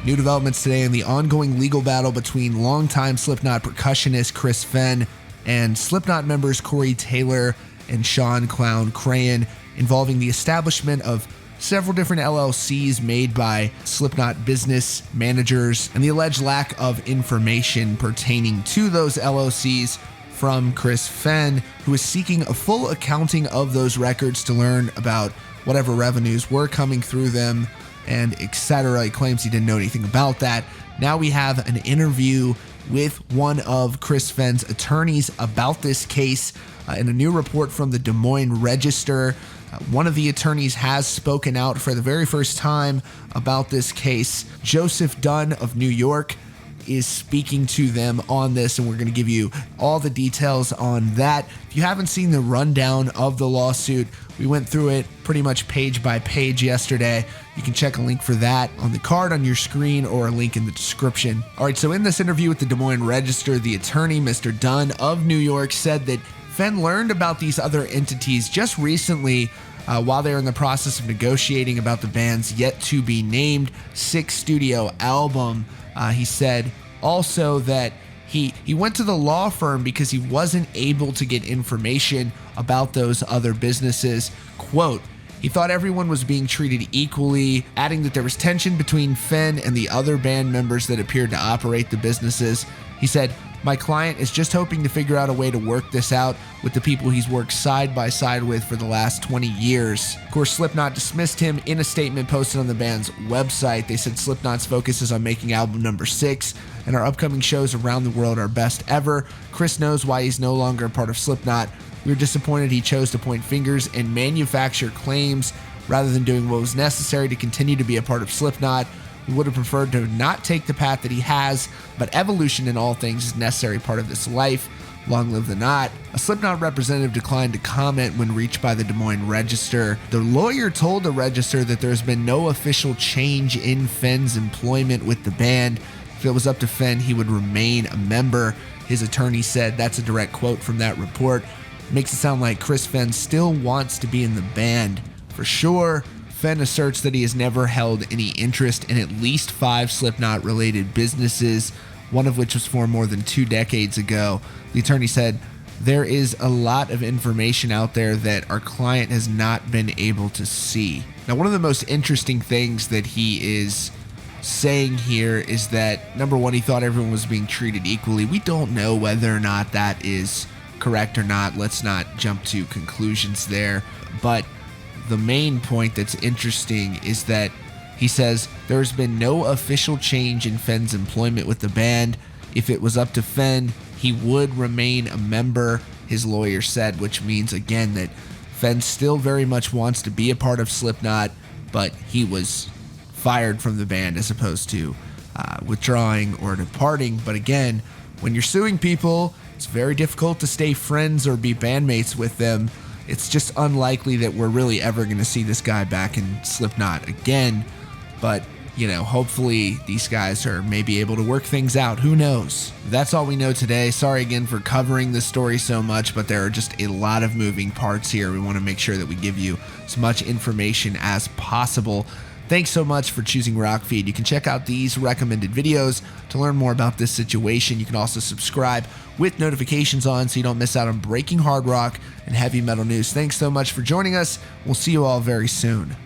New developments today in the ongoing legal battle between longtime Slipknot percussionist Chris Fehn and Slipknot members Corey Taylor and Sean Clown Crayon, involving the establishment of several different LLCs made by Slipknot business managers and the alleged lack of information pertaining to those LLCs from Chris Fehn, who is seeking a full accounting of those records to learn about whatever revenues were coming through them and etc. He claims he didn't know anything about that. Now we have an interview with one of Chris Fehn's attorneys about this case in a new report from the Des Moines Register. One of the attorneys has spoken out for the very first time about this case. Joseph Dunn of New York is speaking to them on this, and we're going to give you all the details on that. If you haven't seen the rundown of the lawsuit, we went through it pretty much page by page yesterday. You can check a link for that on the card on your screen or a link in the description. All right, so in this interview with the Des Moines Register, the attorney, Mr. Dunn of New York, said that Fehn learned about these other entities just recently while they were in the process of negotiating about the band's yet-to-be-named sixth studio album. He said also that he went to the law firm because he wasn't able to get information about those other businesses. Quote, he thought everyone was being treated equally, adding that there was tension between Fehn and the other band members that appeared to operate the businesses. He said, my client is just hoping to figure out a way to work this out with the people he's worked side by side with for the last 20 years. Of course, Slipknot dismissed him in a statement posted on the band's website. They said Slipknot's focus is on making album number 6, and our upcoming shows around the world are best ever. Chris knows why he's no longer a part of Slipknot. We were disappointed he chose to point fingers and manufacture claims rather than doing what was necessary to continue to be a part of Slipknot. We would have preferred to not take the path that he has, but evolution in all things is a necessary part of this life. Long live the knot. A Slipknot representative declined to comment when reached by the Des Moines Register. The lawyer told the Register that there has been no official change in Fehn's employment with the band. If it was up to Fehn, he would remain a member. His attorney said, that's a direct quote from that report. It makes it sound like Chris Fehn still wants to be in the band. For sure, Fehn asserts that he has never held any interest in at least 5 Slipknot-related businesses, one of which was formed more than 2 decades ago. The attorney said, there is a lot of information out there that our client has not been able to see. Now, one of the most interesting things that he is saying here is that, number one, he thought everyone was being treated equally. We don't know whether or not that is correct or not. Let's not jump to conclusions there. But the main point that's interesting is that he says there's been no official change in Fehn's employment with the band. If it was up to Fehn, he would remain a member, his lawyer said, which means, again, that Fehn still very much wants to be a part of Slipknot, but he was fired from the band as opposed to withdrawing or departing. But again, when you're suing people, it's very difficult to stay friends or be bandmates with them. It's just unlikely that we're really ever going to see this guy back in Slipknot again. But, you know, hopefully these guys are maybe able to work things out. Who knows? That's all we know today. Sorry again for covering this story so much, but there are just a lot of moving parts here. We want to make sure that we give you as much information as possible. Thanks so much for choosing Rockfeed. You can check out these recommended videos to learn more about this situation. You can also subscribe with notifications on so you don't miss out on breaking hard rock and heavy metal news. Thanks so much for joining us. We'll see you all very soon.